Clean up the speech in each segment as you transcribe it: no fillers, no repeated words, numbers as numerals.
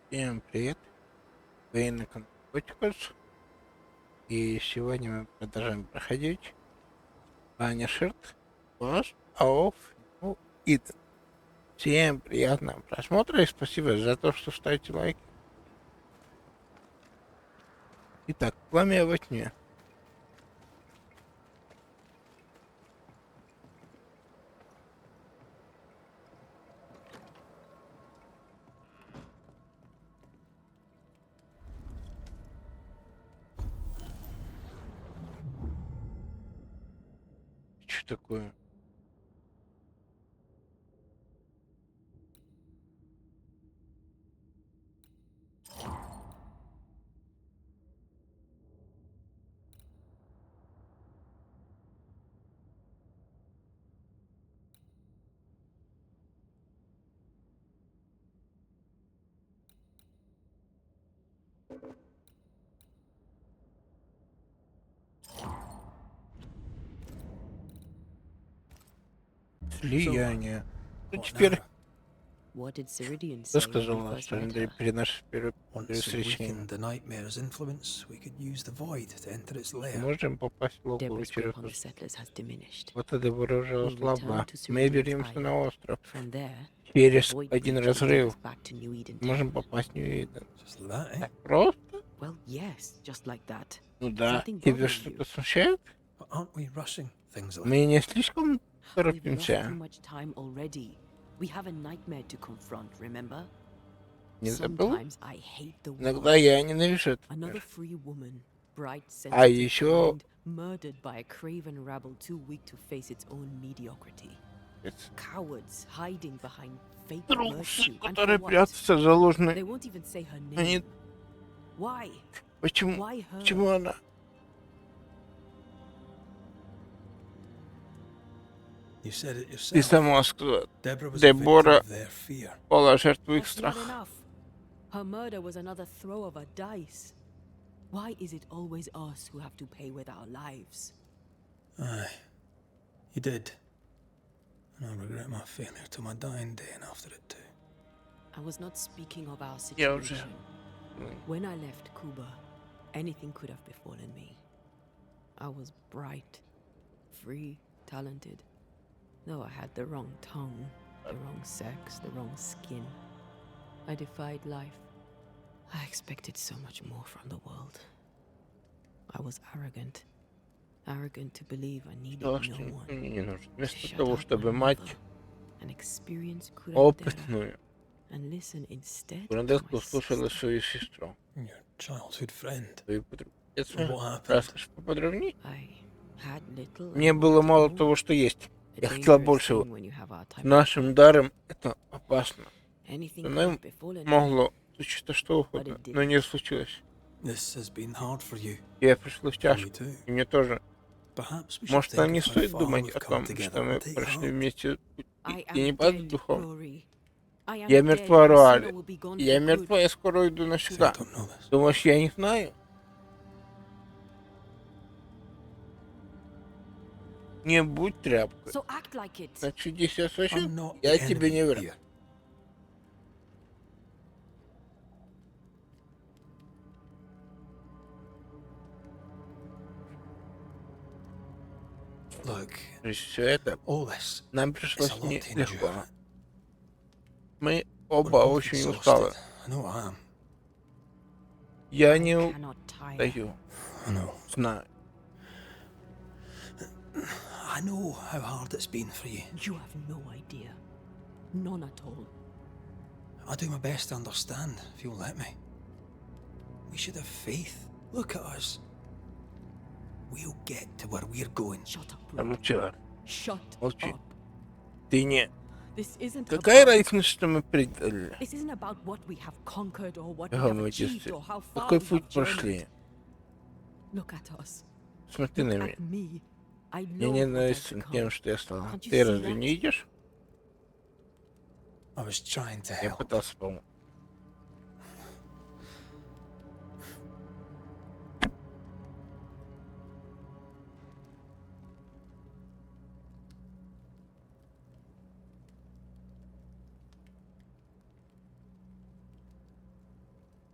Всем привет! Вы на канале Banishers, и сегодня мы продолжаем проходить Banishers of Eden. Всем приятного просмотра и спасибо за то, что ставите лайки. Итак, пламя во тьме. Что такое? Слияние. Ну, теперь рассказала, что при нашей первой встрече можем попасть в логово через вот это вооружение слабо. Мы вернемся на остров. Через один разрыв можем попасть в Нью-Иден. Так просто? Ну да. Тебя что-то смущает? Мы не слишком торопимся. Не забыл? Иногда я ненавижу этот мир. А еще... Трусы, которые прятаются за ложной... Они... Почему? Почему она? Ты сама сказала, Дебора была жертвой их страха. Why is it always us who have to pay with our lives? Aye, you did. And I regret my failure to my dying day and after it too. I was not speaking of our situation. When I left Cuba, anything could have befallen me. I was bright, free, talented. Though I had the wrong tongue, the wrong sex, the wrong skin. I defied life. I expected so much more from the world. I was arrogant. Arrogant to believe I needed no one. Вместо того, чтобы мать опытную, Брандеску слушала свою сестру. Твою подругу. Расскажешь поподробнее? Мне было мало того, что есть. Я хотела большего. С нашим даром это опасно. Со мной могло случиться что угодно, но не случилось. Я пришлось тяжко, и мне тоже. Может, нам не стоит думать о том, что мы прошли вместе и не падать духом? Я мертва, Руаль. Я мертва, я скоро уйду навсегда. Думаешь, я не знаю? Не будь тряпкой. Значит, здесь я слышу, я тебе не враг. Все это нам пришлось нелегко. Мы оба очень усталы. Я не устаю. Знаю. I know how hard it's been for you. You have no idea. None at all. I'll do my best to understand, if you'll let me. We should have faith. Look at us. We'll get to where we're going. Shut up, Молчи. Shut Молчи. up. Ты не... This isn't Какая about... разница, что мы предали? This isn't about what we have conquered or what we have achieved or how far Какой we путь have прошли? journeyed. Look at us. Смотри на Look меня. at me. I Я know не what I've нравится become. тем, что я стала. Can't you Ты see разве that? не видишь? I was trying to Я help. пытался помочь.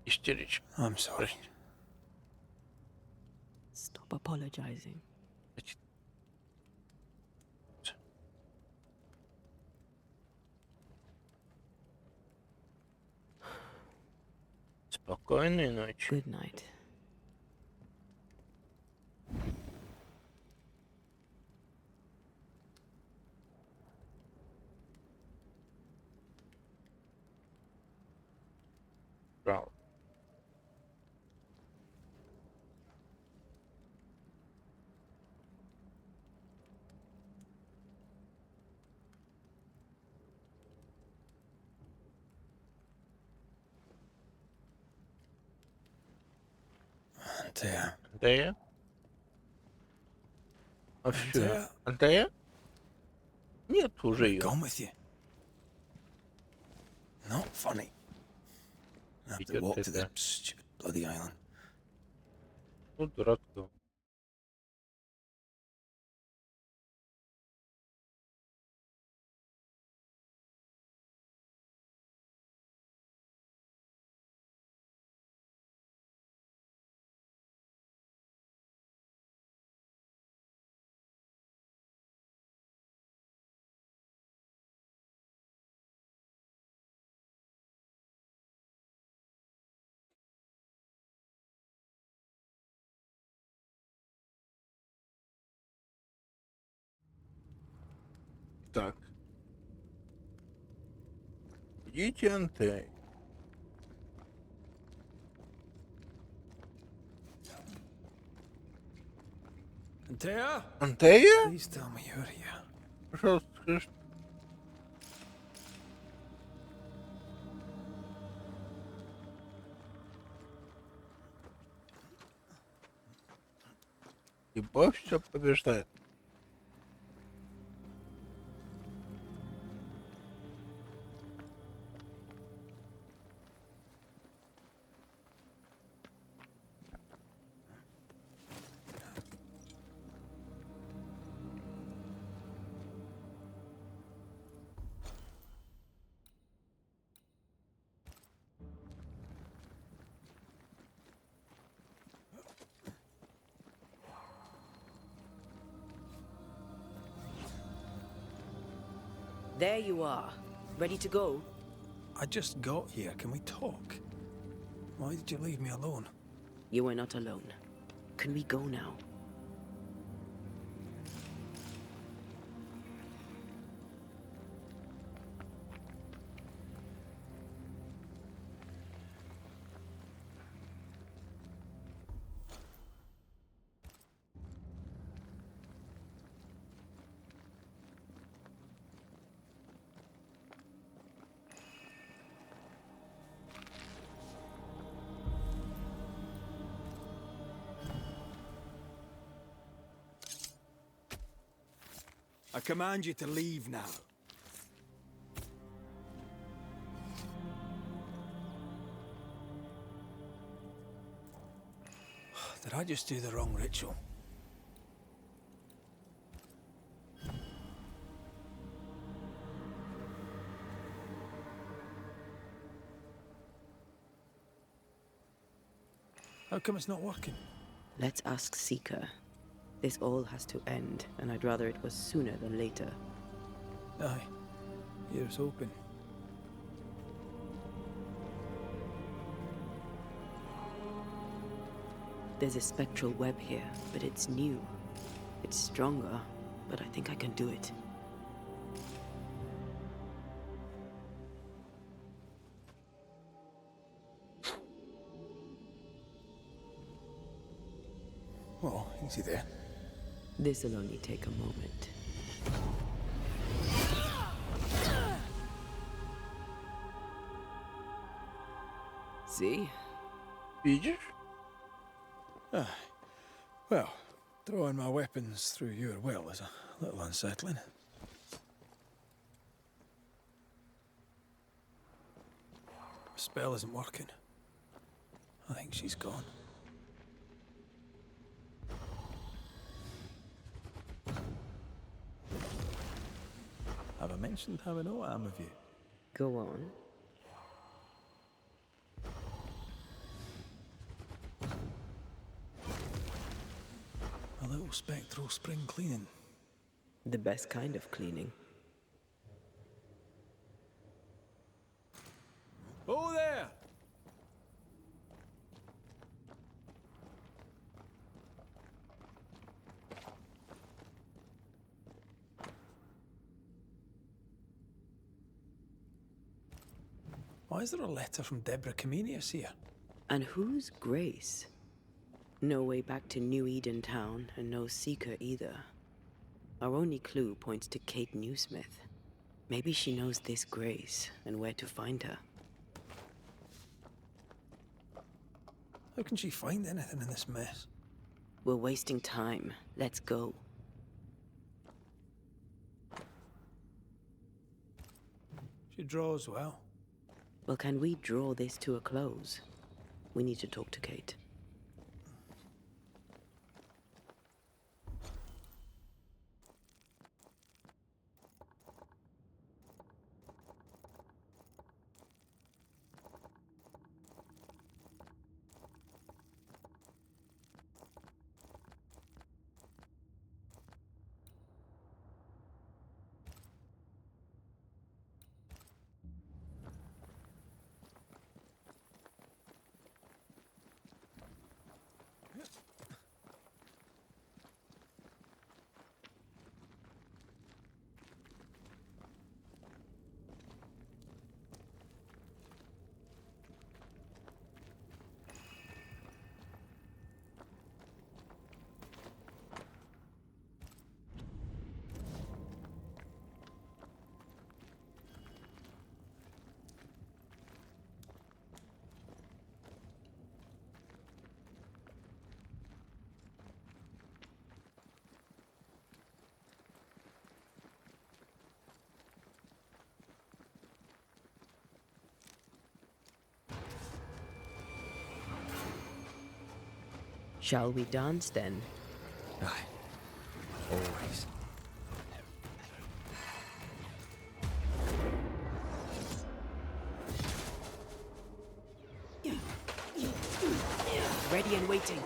Истеричка. I'm sorry. Прости. Stop apologizing. Значит, спокойной ночи. Good night. Браво. Антея. Антея? А все. Антея? Антея? Нет уже ее. Gone with you. Not funny. I have to Идет walk to the это. stupid bloody island. Ну, дурак. Так. Идите, Антей. Антея? Антея? Please tell me you're here. Пожалуйста, скажи. Любовь все побеждает. There you are. Ready to go? I just got here. Can we talk? Why did you leave me alone? You are not alone. Can we go now? I command you to leave now. Did I just do the wrong ritual? How come it's not working? Let's ask Seeker. This all has to end, and I'd rather it was sooner than later. Aye. Here's hoping. There's a spectral web here, but it's new. It's stronger, but I think I can do it. Oh, easy there. This'll only take a moment. See? Видишь? Aye. Well, throwing my weapons through your will is a little unsettling. The spell isn't working. I think she's gone. Have I mentioned how I know I am of you? Go on. Slow spectral spring cleaning. The best kind of cleaning. Oh there! Why is there a letter from Deborah Comenius here? And who's Grace? No way back to New Eden Town, and no seeker either. Our only clue points to Kate Newsmith. Maybe she knows this Grace, and where to find her. How can she find anything in this mess? We're wasting time. Let's go. She draws well. Well, can we draw this to a close? We need to talk to Kate. Shall we dance then? Aye. Always. Ready and waiting.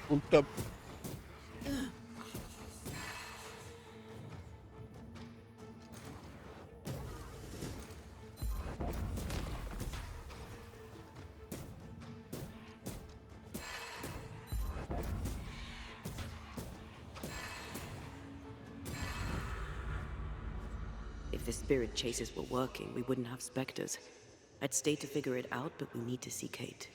Ult up. If the spirit chases were working, we wouldn't have specters. I'd stay to figure it out, but we need to see Kate.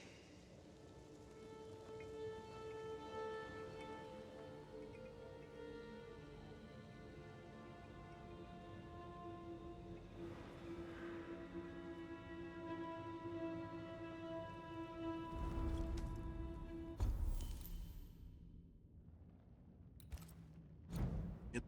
Нет.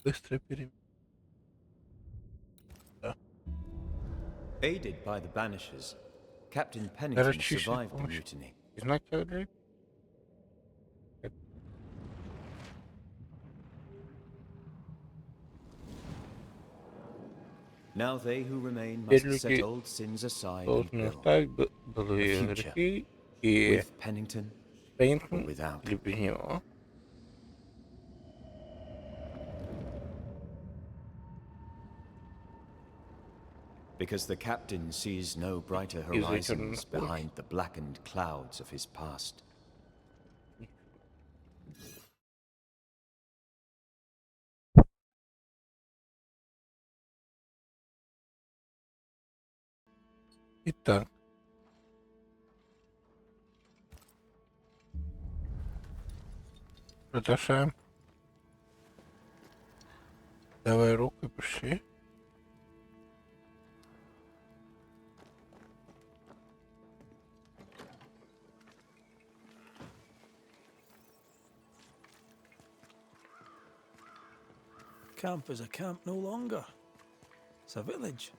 Быстро перем... Aided by the Banishers, Captain Pennington survived the mutiny. Знать ли? Now they who remain must set old sins aside and Должны build оставить былые грехи и with Pennington or without. или без него. Because the captain sees no brighter horizons behind the blackened clouds of his past. Итак. Продолжаем. Давай руку, пошли. Camp is a camp no longer. It's a village.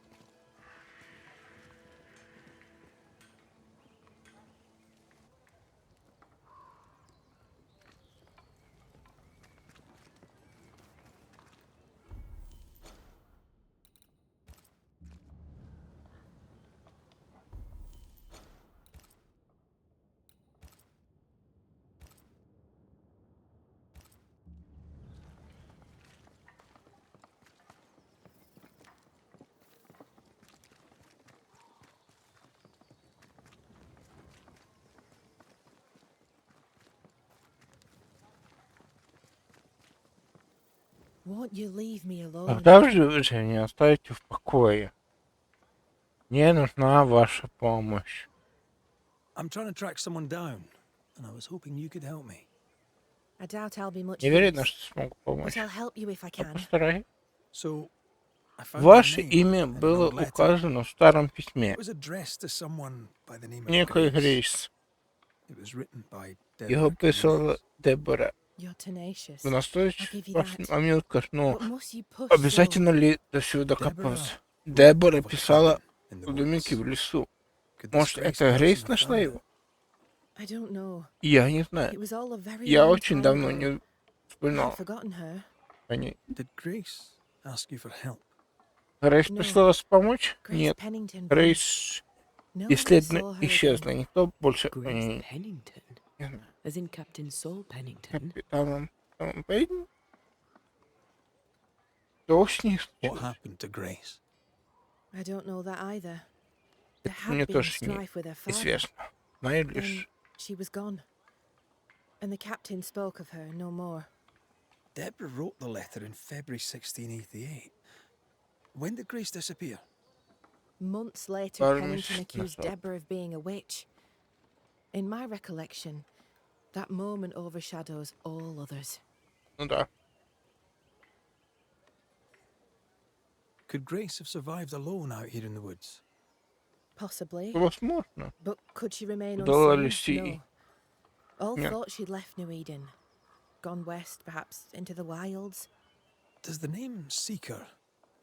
Won't you leave me alone? Когда же вы же не оставите в покое? Мне нужна ваша помощь. I'm trying to track someone down, and I was hoping you could help me. I doubt I'll be much Не уверена, use, что смогу but помочь. I'll help you if I Но can. постараюсь. So, I found your Ваше name имя in an было old letter. указано в старом письме. It was addressed to someone by the name of Некая Grace. Грейс. It was written by Его Deborah писала Canales. Дебора. You're tenacious. Вы I'll настойчивы give you в вашем that. моментах, но But must you push обязательно so? ли до сюда докопаться? Deborah Дебора of a писала cabin in the в домике woods. в лесу. Could this Может, Grace это person Грейс have нашла found его? it? I don't know. Я не знаю. It was all a very Я long очень time давно ago. не I've вспоминал forgotten her. о ней. Did Grace ask you for help? Грейс No. просила вас помочь? Grace Нет. Pennington vanished. Грейс No one бесследно saw her исчезла. again. Никто больше о Grace ней Pennington? не знает. As in Captain Saul Pennington? Капитаном Пейн? Что с ней What случилось? happened to Grace? I don't know that either. There Мне had been тоже не strife with her father. известно. Знаю Then лишь, she was gone. And the captain spoke of her no more. Deborah wrote the letter in February 1688. When did Grace disappear? Months later, пару Pennington месяцев accused назад. Deborah of being a witch. In my recollection, that moment overshadows all others. Ну да. Could Grace have survived alone out here in the woods? Possibly. Возможно. But could she remain Удалось unseen? ей. No. All Нет. thought she'd left New Eden. Gone west, perhaps into the wilds. Does the name Seeker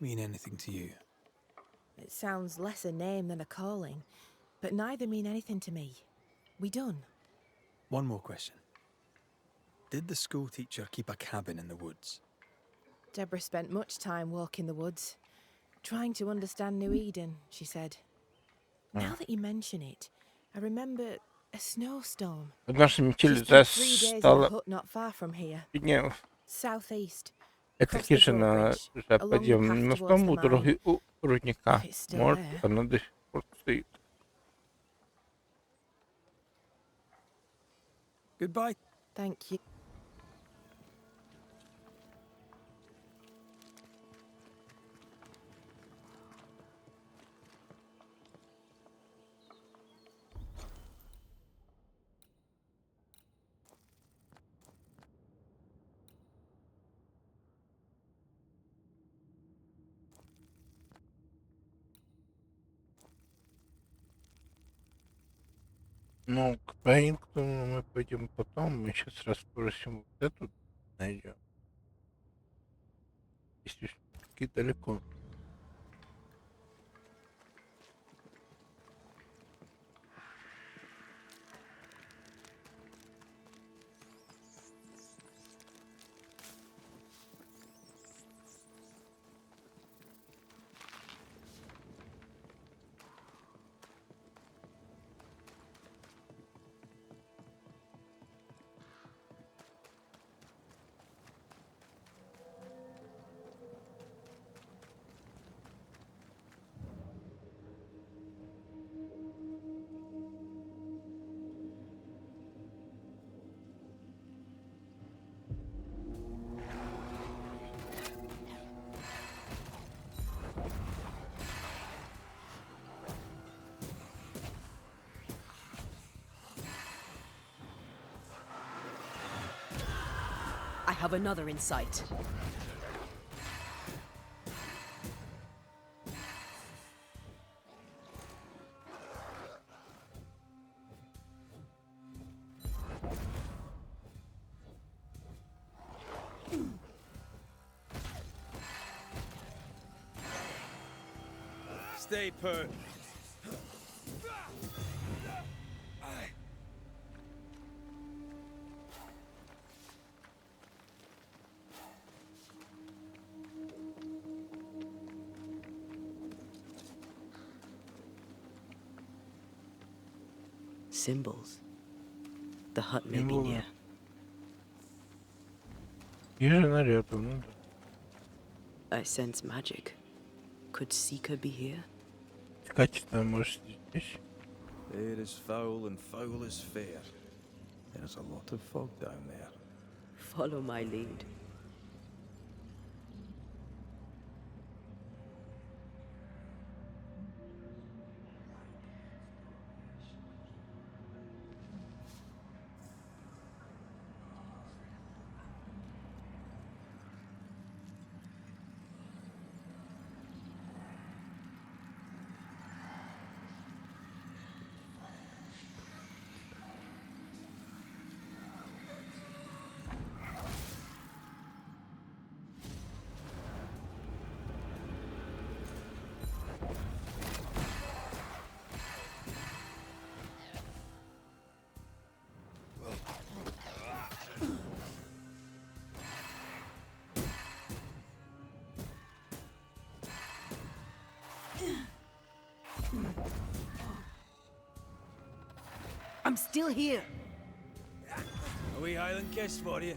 mean anything to you? It sounds less a name than a calling, but neither mean anything to me. We done. One more question. Did the school teacher keep a cabin in the woods? Deborah spent much time walking the woods, trying to understand New Eden, she said. Now that you mention it, I remember a snowstorm. Однажды She метель spent 3 days in a застала hut not far from here, Пенев. southeast. Это Across the хижина на drawbridge, along the подъемном path мостом towards у the дороги у рудника. If it's still Может, there. она до сих пор стоит. Goodbye. Thank you. Ну, к Пейнтону мы пойдем потом. Мы сейчас расспросим вот эту, найдем. Если таки далеко. have another in sight. Stay put. Symbols. The hut may be near. I sense magic. Could Seeker be here? Air is foul and foul is fair. There's a lot of fog down there. Follow my lead. I'm still here. A wee Highland kiss for you.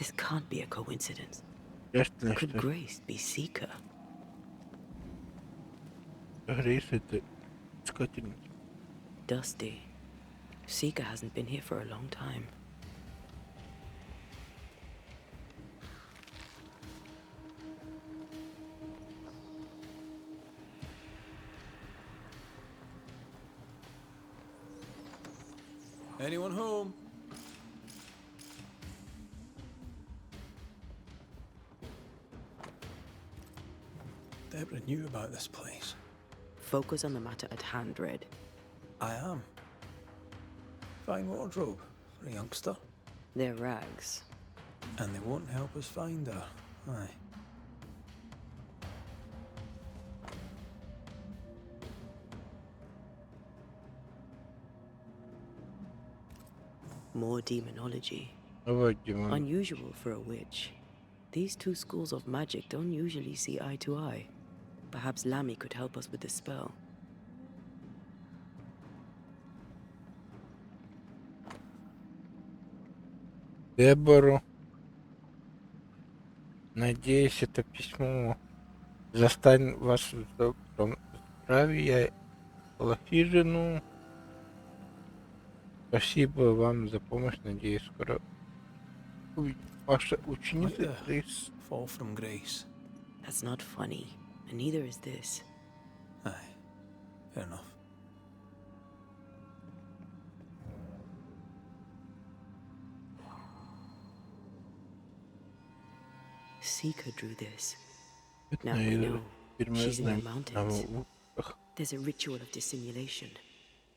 This can't be a coincidence. Ясно, Could что Grace be Seeker? Грейс это искательница. Dusty. Seeker hasn't been here for a long time. Anyone home? Deborah knew about this place. Focus on the matter at hand, Red. I am. Fine wardrobe for a youngster. They're rags. And they won't help us find her. Aye. More demonology. Давай, Димон. Unusual for a witch. These two schools of magic don't usually see eye to eye. Perhaps Lammy could help us with the spell. Дебору. Надеюсь, это письмо застанет вас в том здравии. Лохижину. Спасибо вам за помощь. Надеюсь, скоро увидим ваша ученица Грейс. Fall from grace. That's not funny, and neither is this. Aye. Fair enough. Seeker drew this. Now we know she's in the mountains. There's a ritual of dissimulation,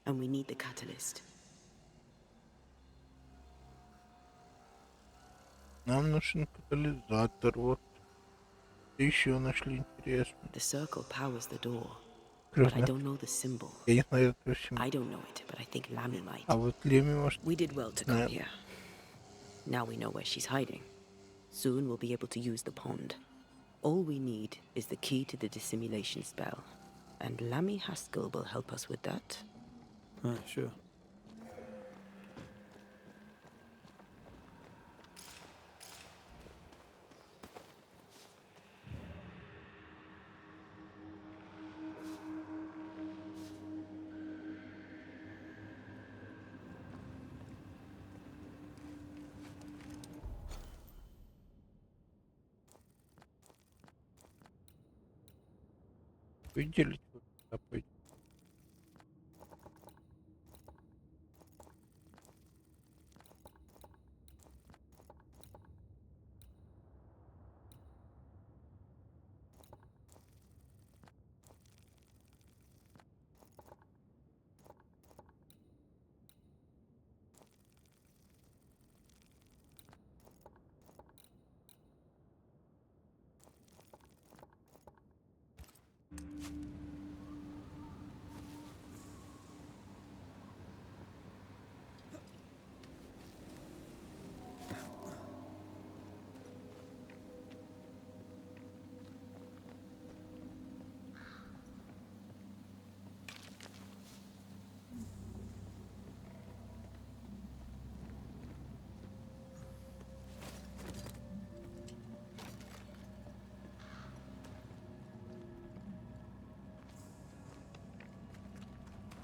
and we need the catalyst. Нам нужен катализатор. Вот. Еще нашли интересно. The circle powers the door, but I don't know the symbol. Я не знаю этого всего. I don't know it, but I think Lammy might. А вот Леми может... We did well to come here. Now we know where she's hiding. Soon we'll be able to use the pond. All we need is the key to the dissimulation spell. And Lammy Haskell will help us with that. Aye, sure. Выделить.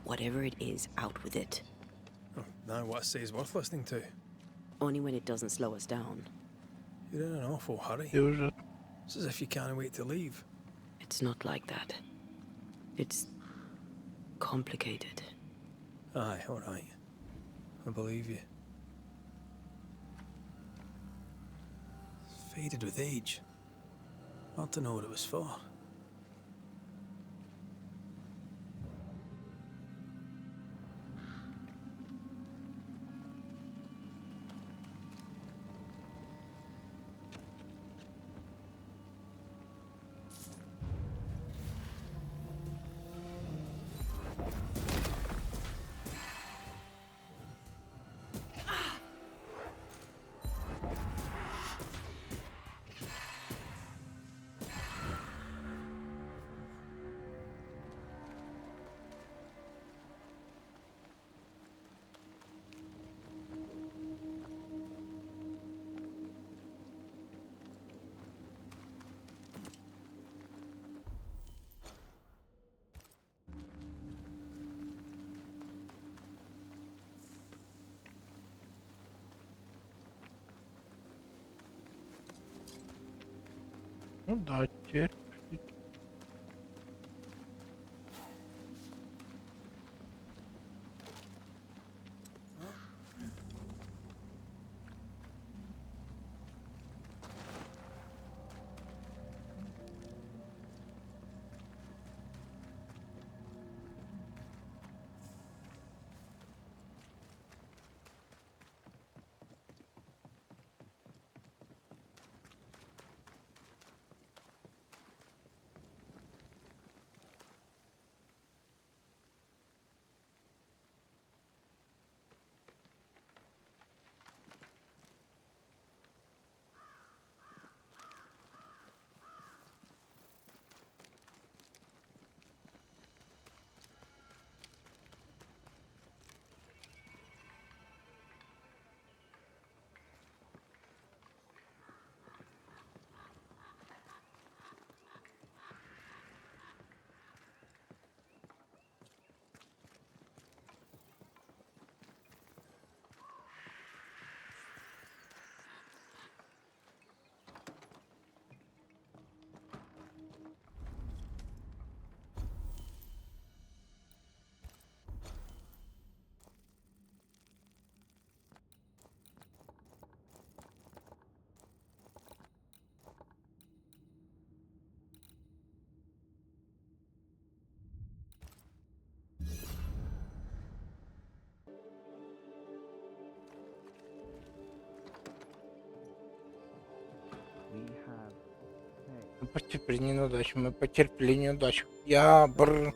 Whatever it is, out with it. Oh, now what I say is worth listening to. Only when it doesn't slow us down. You're in an awful hurry. Ты уже... It's as if you can't wait to leave. It's not like that. It's complicated. Aye, all right. I believe you. It's faded with age. Hard to know what it was for. Ну да, теперь... Мы потерпели неудачу, мы потерпели неудачу. Я бр...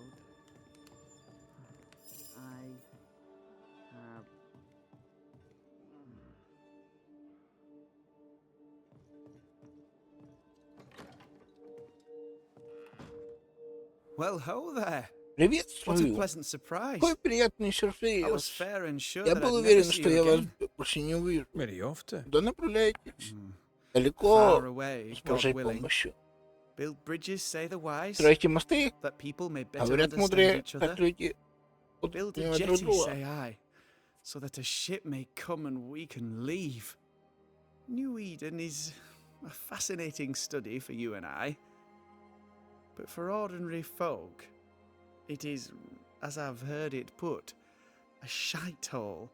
Well, ho there. What a Приветствую! pleasant surprise. Какой приятный I was сюрприз! fair and sure Я that был I'd never уверен, see что you я вас again. больше не увижу. Where are you off to? Куда направляетесь? Far Далеко, away, с God Божьей willing. помощью. Build bridges, say the wise, Строите мосты, that people may better говорят understand мудрые, each так other. люди будут Build a понимать друг jetty, друга. say I, so that a ship may come and we can leave. New Eden is a fascinating study for you and I. But for ordinary folk, it is, as I've heard it put, a shite hole.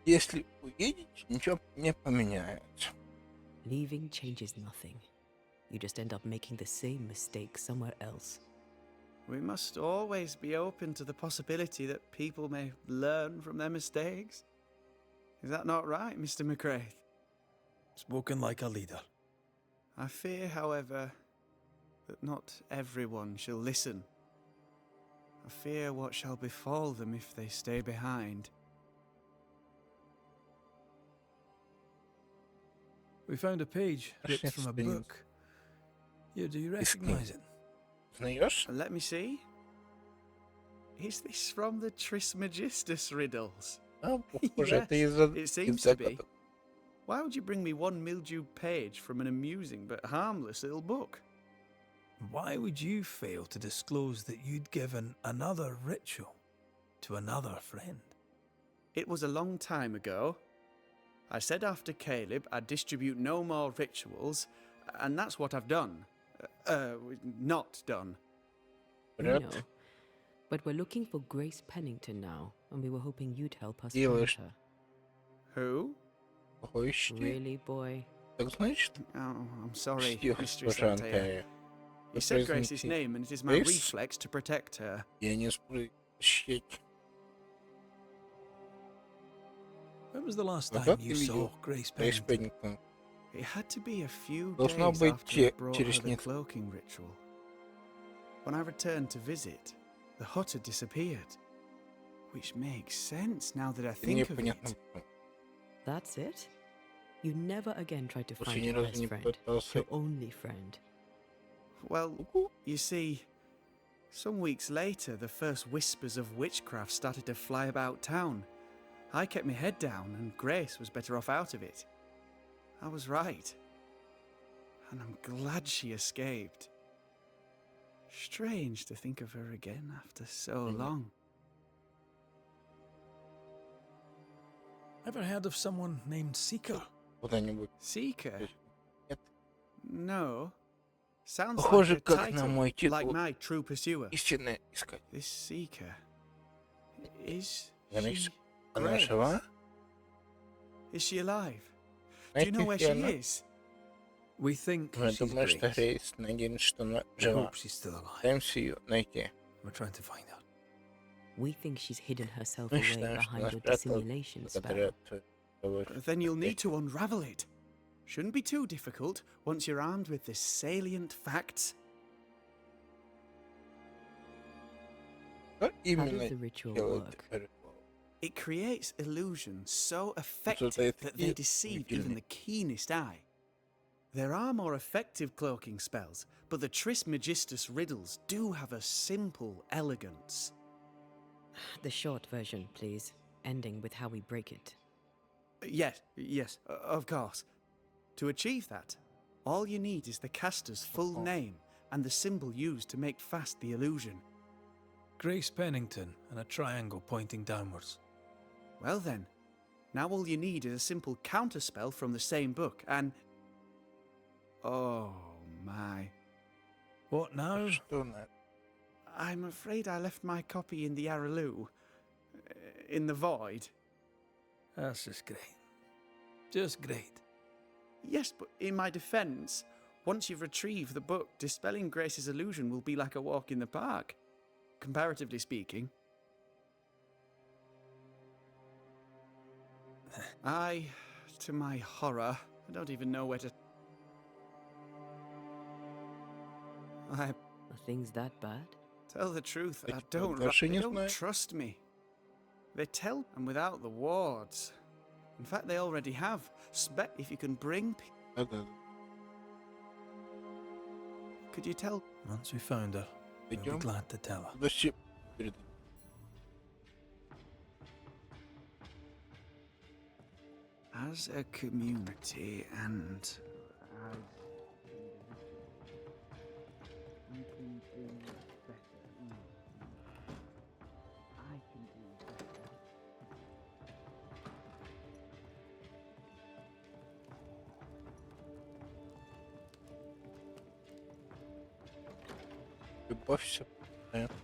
Если уедете, ничего не поменяется. Leaving changes nothing. You just end up making the same mistake somewhere else. We must always be open to the possibility that people may learn from their mistakes. Is that not right, Mr. McCraith? Spoken like a leader. I fear, however, that not everyone shall listen. I fear what shall befall them if they stay behind. We found a page ripped from a Interesting. book. Here, do you recognize it? Знаешь? Let me see. Is this from the Trismegistus riddles? А, похоже, это Yes, из-за it seems to be. Why would you bring me one mildewed page from an amusing but harmless little book? Why would you fail to disclose that you'd given another ritual to another friend? It was a long time ago. I said after Caleb I'd distribute no more rituals, and that's what I've done. Not done. We Вперед. know. But we're looking for Grace Pennington now, and we were hoping you'd help us find Делаешь. her. Who? Кого ищете? Really, boy? Так значит, Oh, I'm sorry, что, Mistress госпожа Antea. Антея, You said Grace's name, and it is my Grace? reflex to protect her. я не спру... Щеть. When was the last Когда time ты you saw видел Grace Грейс Пеннингтон? Пеннингтон? It had to be a few Должно days быть after I brought her через the несколько... cloaking ritual. When I returned to visit, the hut had disappeared. Which makes sense now that I think of Непонятно. it. That's it? You never again tried to Больше find ни your разу best не friend, пытался. your only friend. Well, you see, some weeks later, the first whispers of witchcraft started to fly about town. I kept my head down, and Grace was better off out of it. I was right. And I'm glad she escaped. Strange to think of her again after so long. Ever heard of someone named Seeker? Куда-нибудь. Seeker? Нет. No. Sounds like Похоже, a как на title, мой like титул. my true pursuer. Истинное искать. This Seeker. Is Замечь, she она Grace? жива? Is she alive? Do you know Знаете, where где she она? is? We think Мы she's думаем, что Grace. Грейс. Надеемся, что она We жива. hope she's still alive. Пытаемся ее найти. We're trying to find her. We think she's hidden herself Мы away считаем, что она behind your спрятала dissimulation благодаря spell. твоему Then you'll need to unravel it. Shouldn't be too difficult once you're armed with the salient facts. Что How именно does the ritual делает work? ритуал? It creates illusions so Что-то effective that they такие deceive even удивительные. the keenest eye. There are more effective cloaking spells, but the Trismegistus riddles do have a simple elegance. The short version, please, ending with how we break it. Yes, of course. To achieve that, all you need is the caster's full name and the symbol used to make fast the illusion. Grace Pennington and a triangle pointing downwards. Well then, now all you need is a simple counterspell from the same book and... Oh my. What now? Что на... I'm afraid I left my copy in the Araloo. In the void. That's just great. Just great. Yes, but in my defense, once you've retrieved the book, dispelling Grace's illusion will be like a walk in the park. Comparatively speaking. To my horror, I don't even know where to... I Are things that bad? tell the truth, I Я don't, даже they не don't знаю. trust me. They tell and without the wards. In fact, they already have. If you can bring... Да-да. Could you tell? Once we found her, we'll be Идем. glad to tell her. Подожди. Перед- As a community and... we can do better. I can do better. Любовь все. Понятно.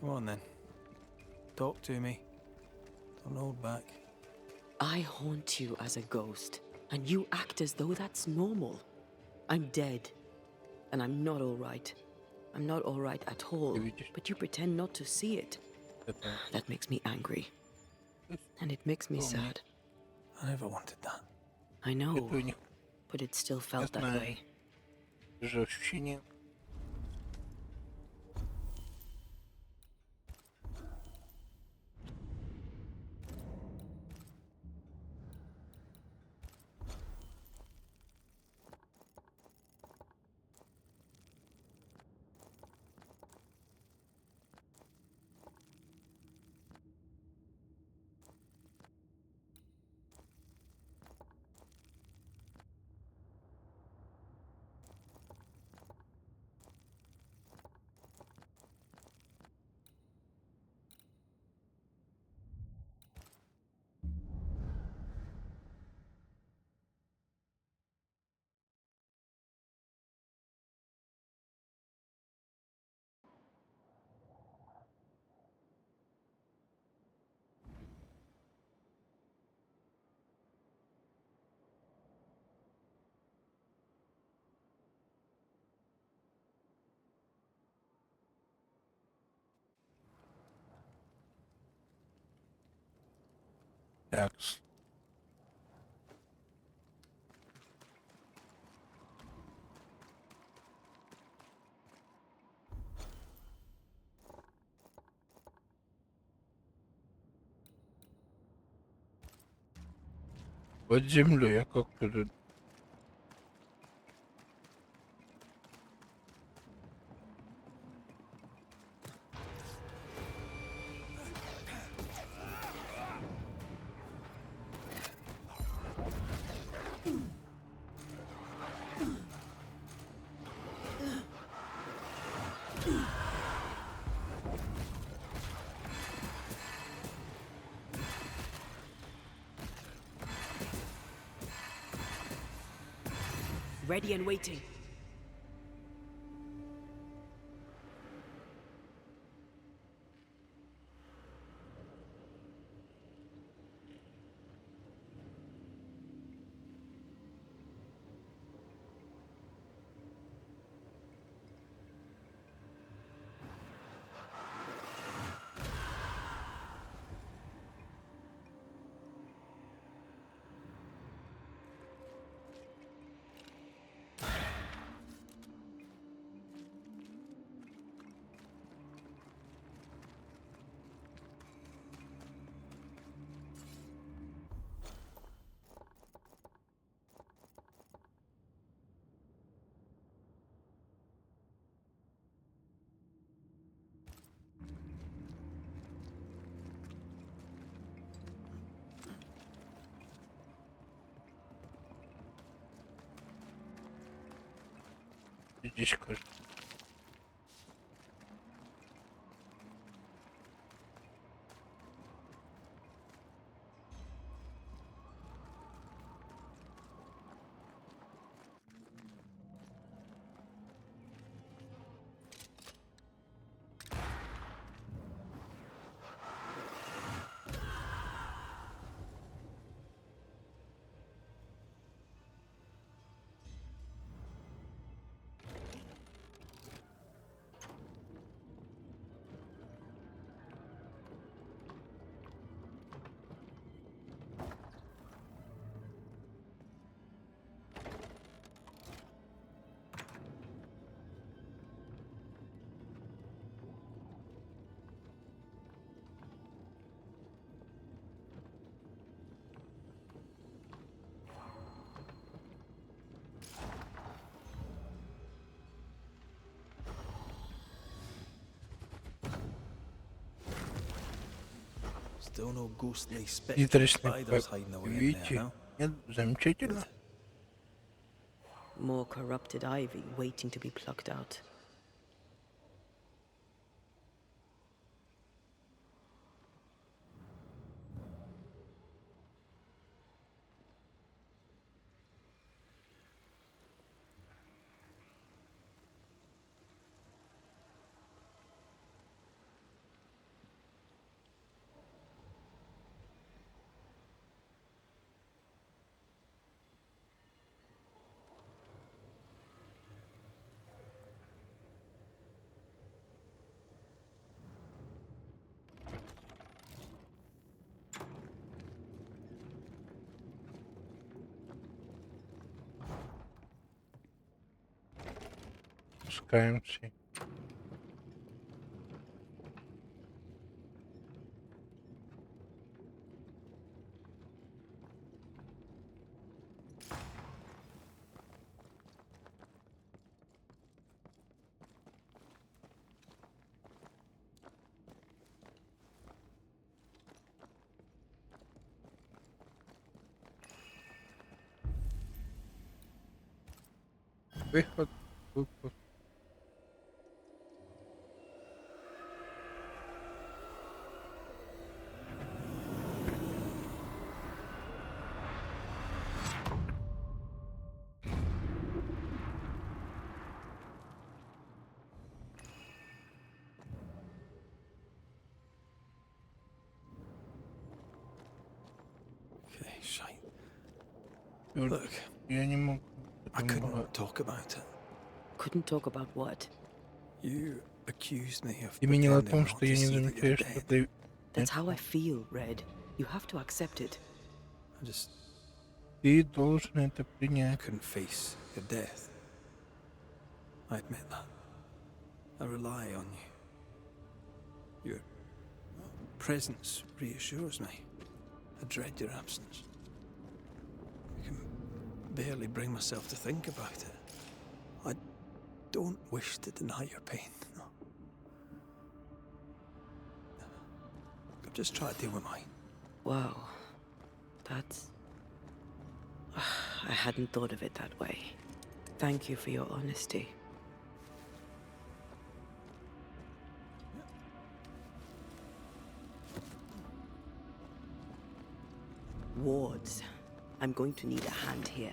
Come on then. Talk to me. Don't hold back. I haunt you as a ghost, and you act as though that's normal. I'm dead, and I'm not all right. I'm not all right at all, Ты видишь? but you pretend not to see it. Это... That makes me angry. And it makes me sad. I never wanted that. I know, Это у них but it still felt that знаю. way. же ощущение. Так. Под землей, а как туда? ready and waiting. Здесь кажется. Still no ghostly Призрачный spiders hiding away in there, видите? no? Нет, замечательно. More corrupted ivy waiting to be plucked out. Спускаемся. Выход, выход. Okay, shite. Look, Look, я не мог. I couldn't talk about it. Couldn't talk about what? You accused me of Ты менил о pretending том, not что to я не see that замечаю, you're что dead. ты... That's how I feel, Red. You have to accept it. Ты должен это I принять. couldn't face your death. I admit that. I rely on you. Your presence reassures me. I dread your absence. I can barely bring myself to think about it. I don't wish to deny your pain. No. I'm just trying to deal with mine. Wow. That's... I hadn't thought of it that way. Thank you for your honesty. Wards. I'm going to need a hand here.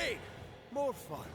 Hey! More fun.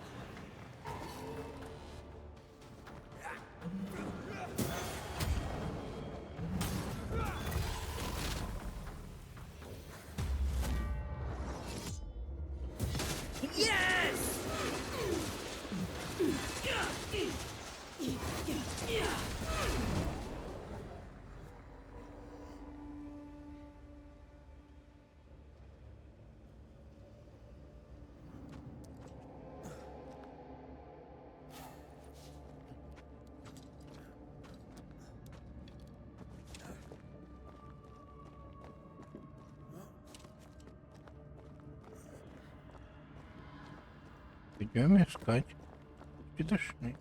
Идем искать. Подошли.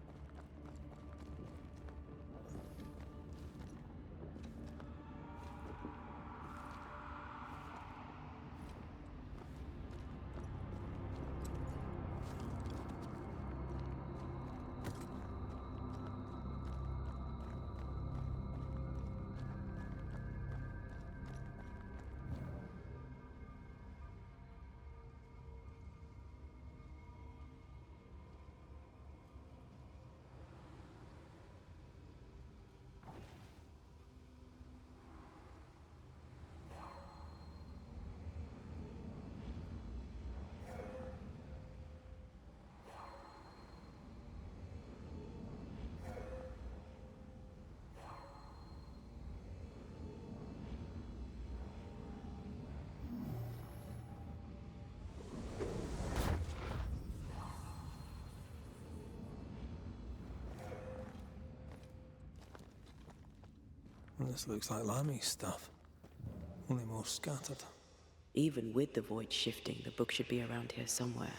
This looks like Lami's stuff, only more scattered. Even with the void shifting, the book should be around here somewhere.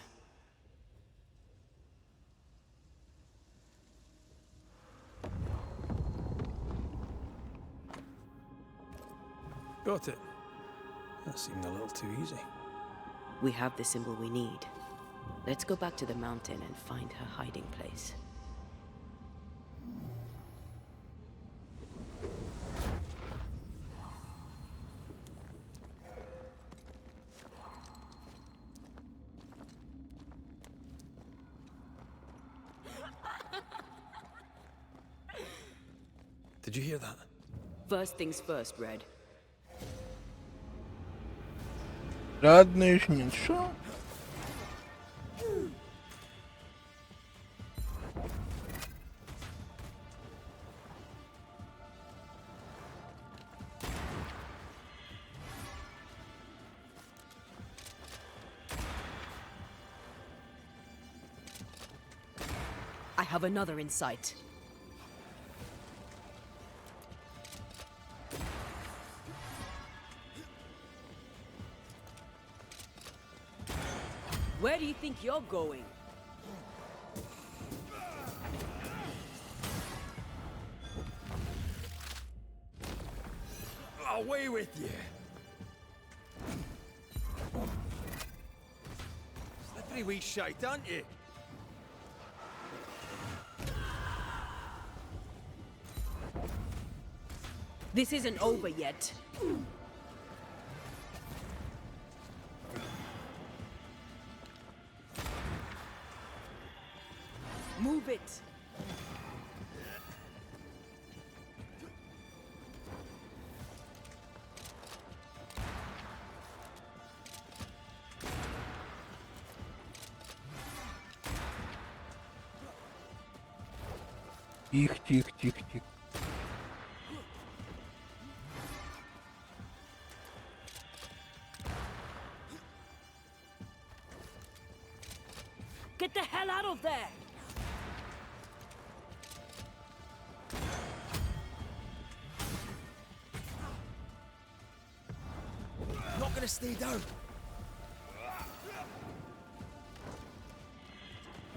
Got it. That seemed a little too easy. We have the symbol we need. Let's go back to the mountain and find her hiding place. Did you hear that? First things first, Red. Radny śmieć. I have another in sight. Where do you think you're going? Away with you! Slippery wee shite, aren't you? This isn't over yet. Move it. Тихо, тихо, тихо, тихо. Get the hell out of there! Not gonna stay down.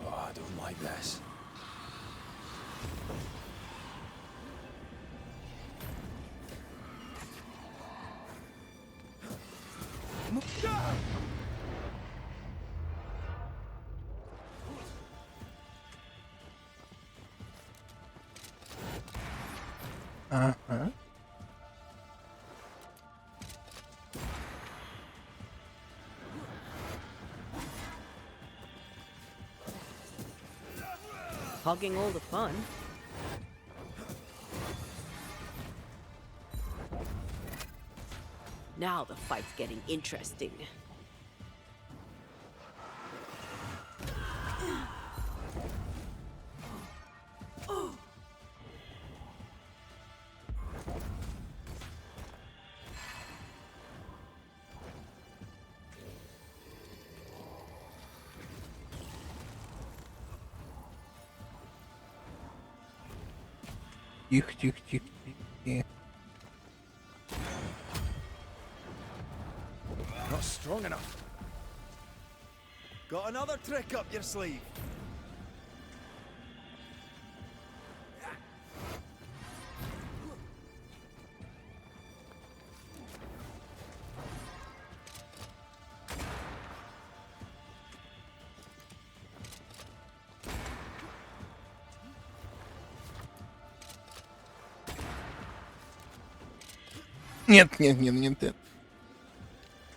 Oh, I don't like this. Ага. hogging all the fun. Now the fight's getting interesting. Тихо, тихо, тихо, тихо. Not strong enough. Got another trick up your sleeve. Нет, нет, нет, нет, нет.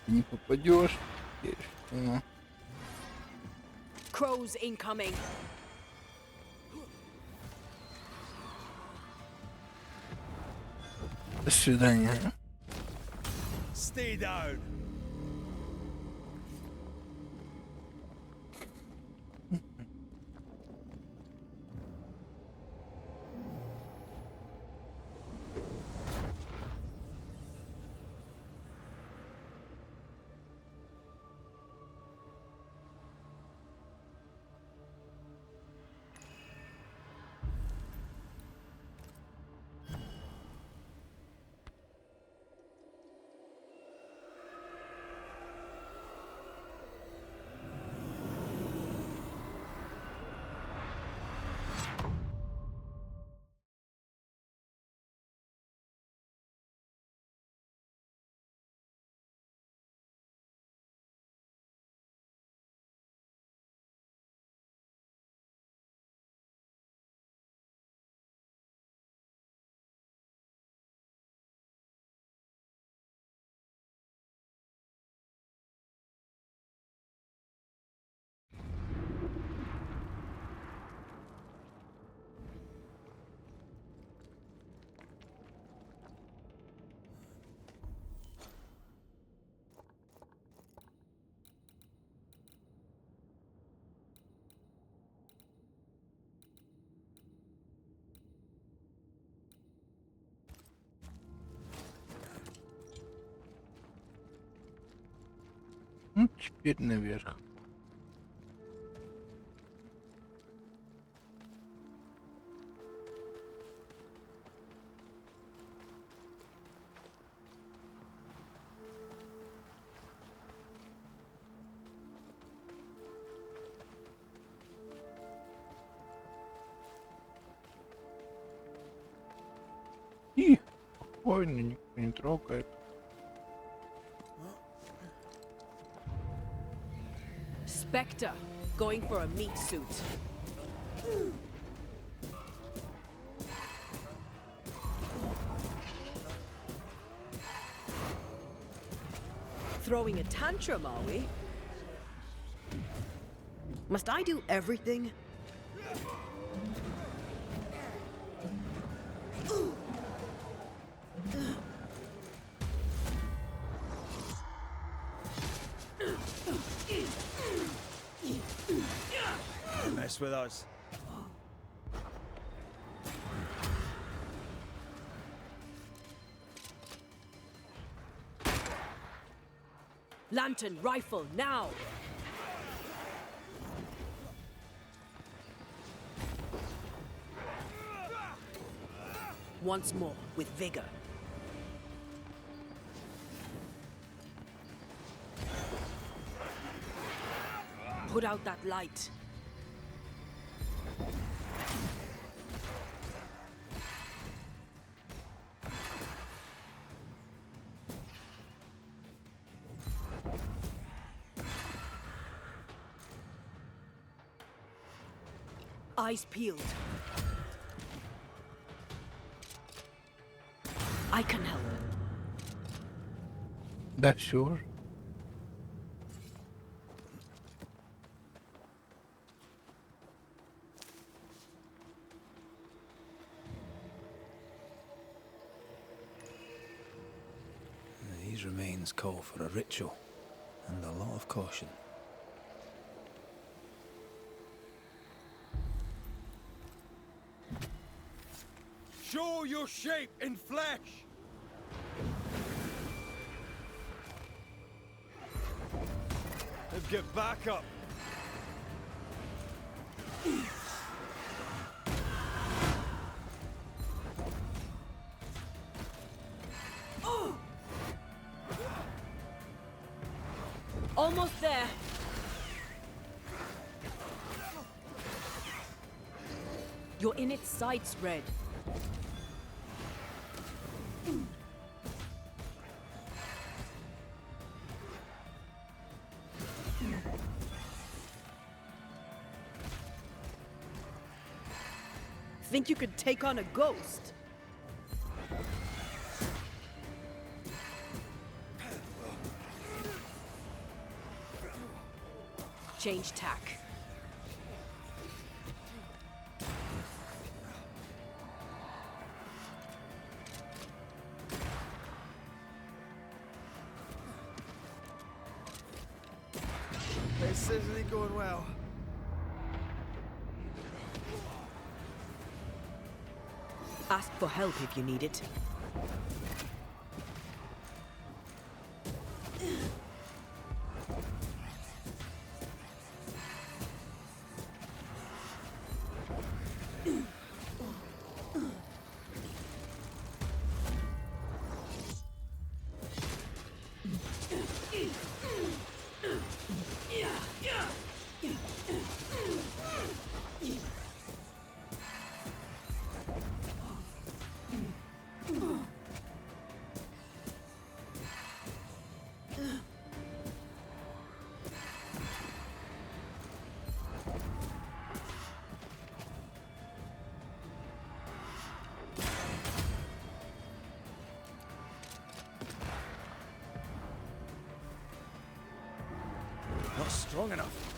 Ты не попадешь. Crows incoming. До свидания. Stay down. Ну, теперь наверх. И спокойно, никто не трогает. Spectre, going for a meat suit. Throwing a tantrum, are we? Must I do everything? Mess with us. Lantern rifle now. Once more with vigor. Put out that light. Eyes peeled. I can help. Да все же. These remains call for a ritual and a lot of caution. Show your shape in flesh! Now get back up! Almost there. You're in its sights, Red. Think you could take on a ghost? Change tack. This isn't going well. Ask for help if you need it. Not strong enough.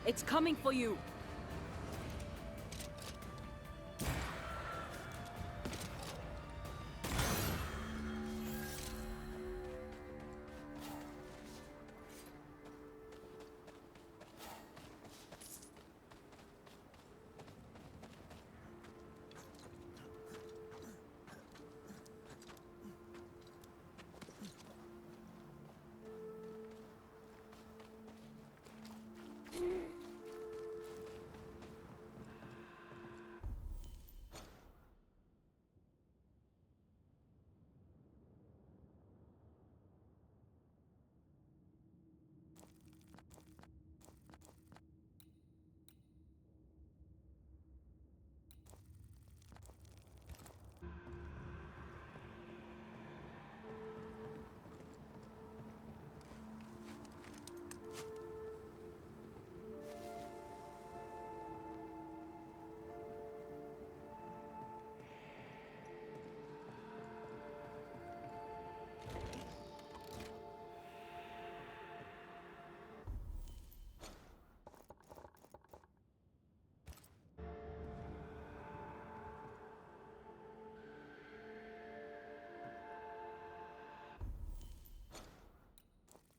It's coming for you.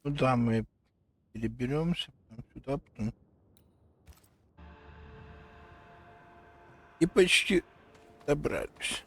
Туда мы переберемся, потом сюда, потом... И почти добрались.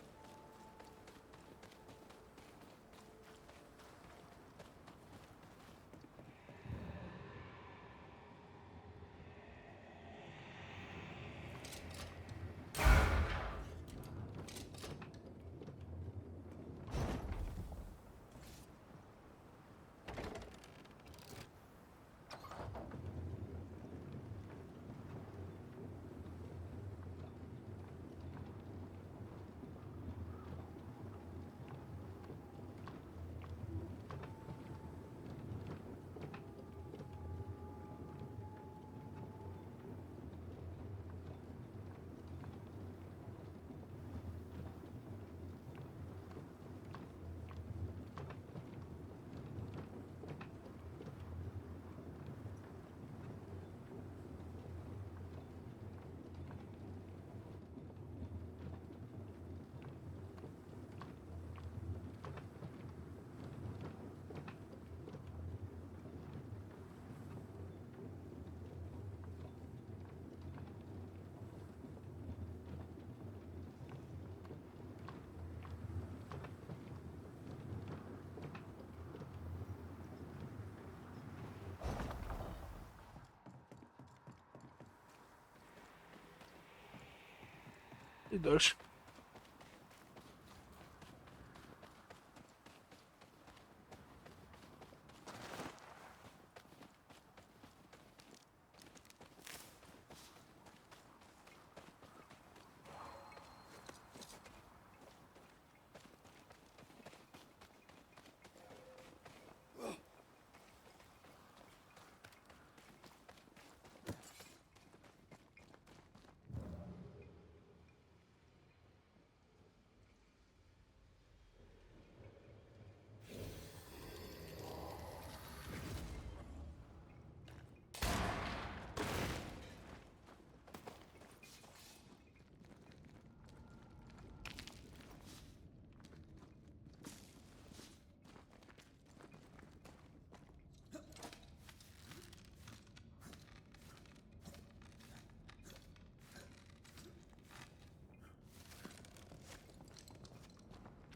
И дальше.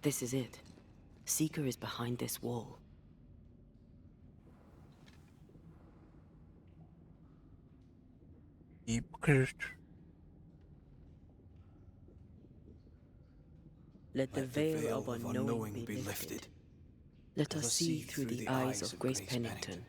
This is it. Seeker is behind this wall. И покажешь. Let the veil of unknowing be lifted. Let us see through the eyes of Grace Pennington.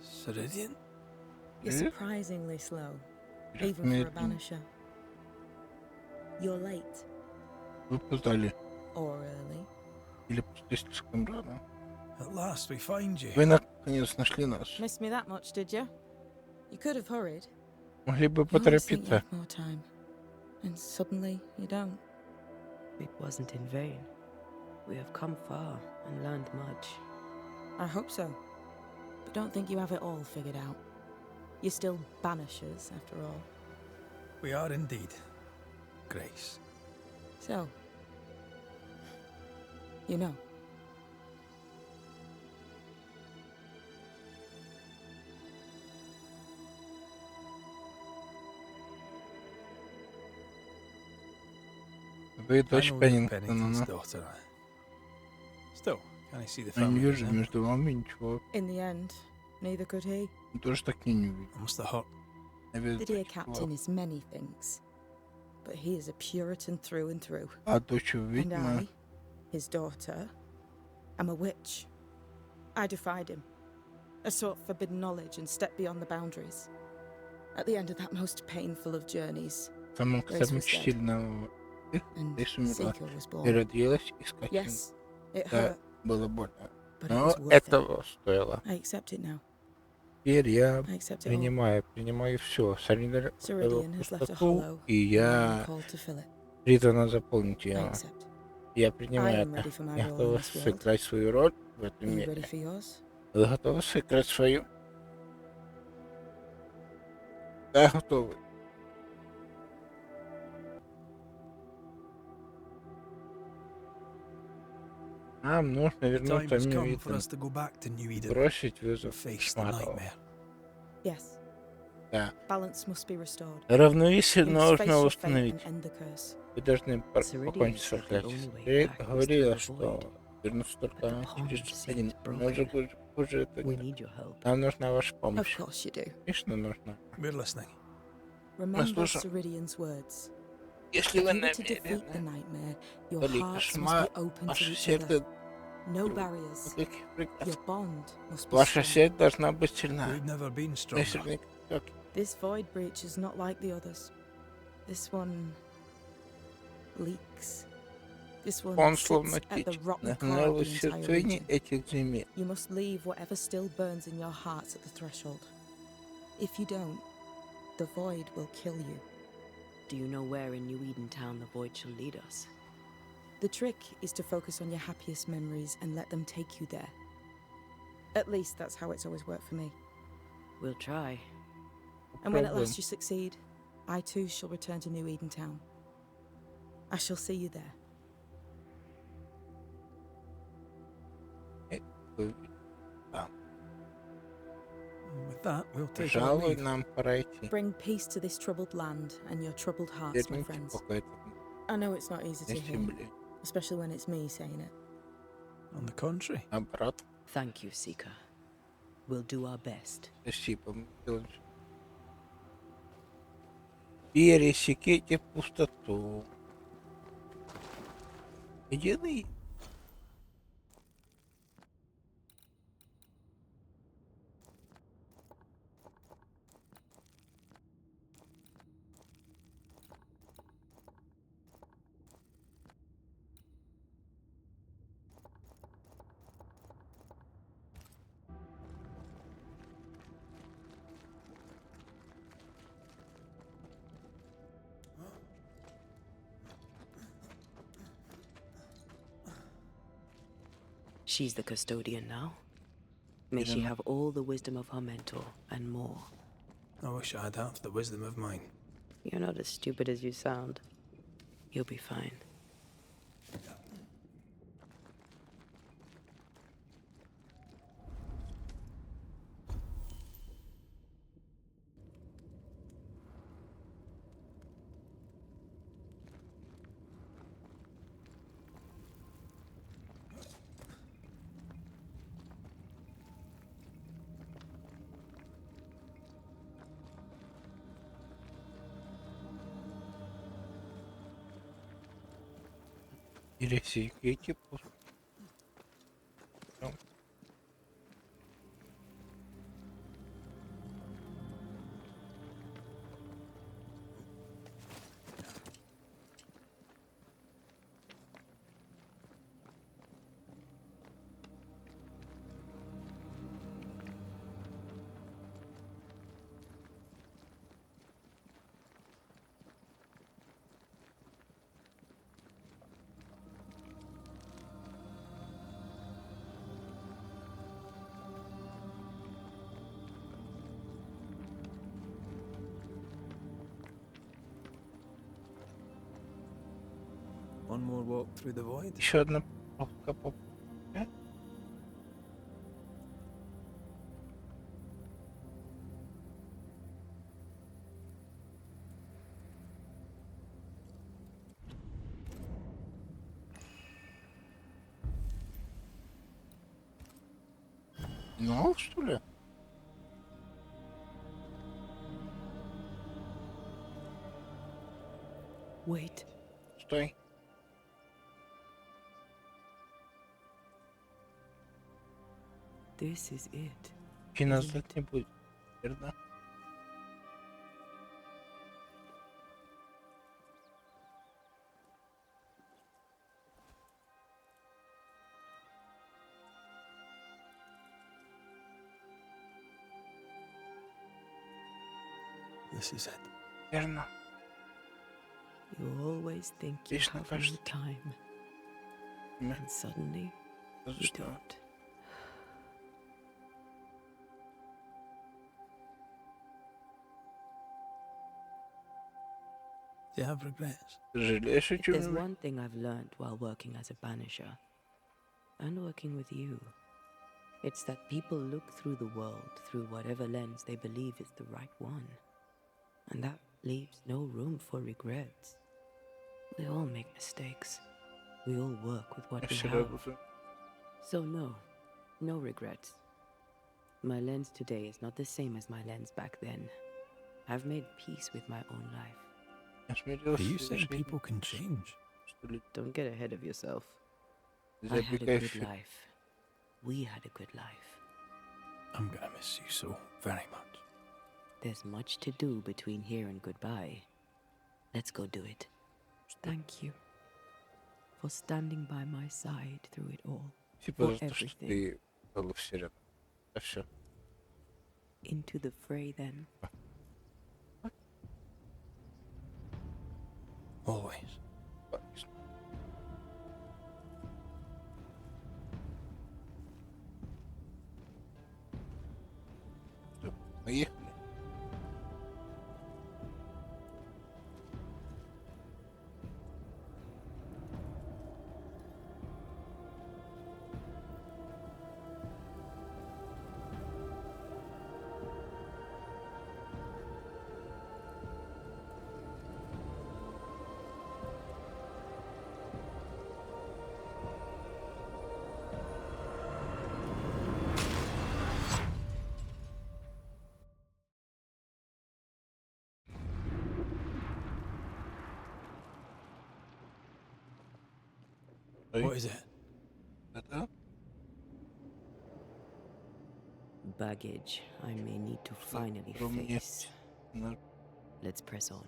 Ceridian? You're surprisingly slow, even for a banisher. You're late. Вы опоздали. Or early. Или просто слишком рано. At last we find you. Вы наконец нашли нас. Missed me that much, did you? You could have hurried. Могли бы You always think you поторопиться. have more time, and suddenly you don't. It wasn't in vain. We have come far and learned much. I hope so. But don't think you have it all figured out. You're still banishers, after all. We are indeed. Grace. So, you know. Вы I дочь know you're Пеннингтона, Pennington's но daughter. Still, can I see the я не family? вижу между вами ничего. In the end, neither could he. Тоже так и не увидел. I must have hurt. The dear captain is many things, but he is a Puritan through and through. А дочь And ведьма. I, his daughter, am a witch. I defied him. I sought forbidden knowledge and stepped beyond the boundaries. At the end of that most painful of journeys, Самым Grace was dead. сильного and Grace умерла. Seeker was И born. родилась, и скотина. Yes, it Да, hurt, было больно. but it Но was worth it. этого стоило. I accept it now. Теперь я I accept it all. принимаю все. Сарендер Ceridian has left a пустоту, hollow, и and I am я called to fill it. призвана заполнить I ее. accept. Я I принимаю am это. ready for my Я role in готова this world. сыграть свою роль в Are этом you мире. ready for yours? Вы готовы сыграть свою? Да, готовы. Нам нужно The time вернуться has в come for Нью-Иден. us to go back to New Eden Бросить and вызов face the Шматову. nightmare. Yes. Да. Balance must be restored. Равновесие We must face нужно your fate установить. and end the curse. Вы должны Ceridian покончить с said the проклятием. only way Ты back was говорила, through the что void. вернуться только But the pond через seems один. broken. Но уже хуже это. We need your help. Нам нужна ваша Of помощь. course you do. Конечно, нужна. We're listening. Remember слушаю. Ceridian's words. Если If вы you were to defeat the намерены, nightmare, your Holy hearts must кошмар, be open to ваше each other. сердце, No barriers. никаких преград. Your bond must be Ваша strong. сеть должна быть сильна. We've never been Не stronger. сильнее, как This void breach is not like the others. This one leaks. This one он sits словно at the течет rotten на core of гнилой the entire сердцевине region. этих земель. You must leave whatever still burns in your hearts at the threshold. If you don't, the void will kill you. Do you know where in New Eden Town the void shall lead us? The trick is to focus on your happiest memories and let them take you there. At least that's how it's always worked for me. We'll try. And when at Попробуем. last you succeed, I too shall return to New Eden Town. I shall see you there. With that, we'll take our Пожалуй, leave. нам пора идти. Bring peace to this troubled land and your troubled hearts, my friends. I know it's not easy to hear, especially when it's me saying it. On the contrary. Наоборот, Thank you, Seeker. We'll do our best. спасибо. Пересеките пустоту. Единый. She's the custodian now. May she have all the wisdom of her mentor and more. I wish I'd have the wisdom of mine. You're not as stupid as you sound. You'll be fine. Пересеките пустоту. One more walk through the void. Еще одна попка по... Ну, что ли? Wait. Стой. This is it. И назад не будет, верно? This is it. Верно. You always think you Лишь have кажется. more time, and suddenly you Что? don't. Do you have regrets? Жалеешь о If there's чем-нибудь? one thing I've learned while working as a banisher, and working with you, it's that people look through the world through whatever lens they believe is the right one. And that leaves no room for regrets. We all make mistakes. We all work with what we Все have. работаю. So no regrets. My lens today is not the same as my lens back then. I've made peace with my own life. Я смирился Are you с saying жизнью, people can change? что ли? Don't get ahead of yourself. I had a Запекай good все. life. We had a good life. I'm gonna miss you so very much. There's much to do between here and goodbye. Let's go do it. Thank you for standing by my side through it all. Типа For за то, что everything. ты был все рядом. Да все. Into the fray then. Always. Поехали. What is it? Это? Baggage I may need to finally У меня face. на- Let's press on.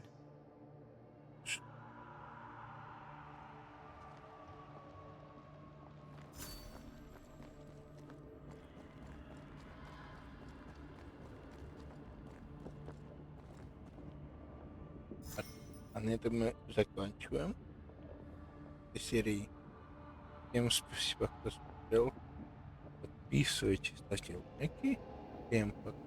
А на этом мы заканчиваем серии. Всем спасибо, кто смотрел. Подписывайтесь, ставьте лайки. Всем пока.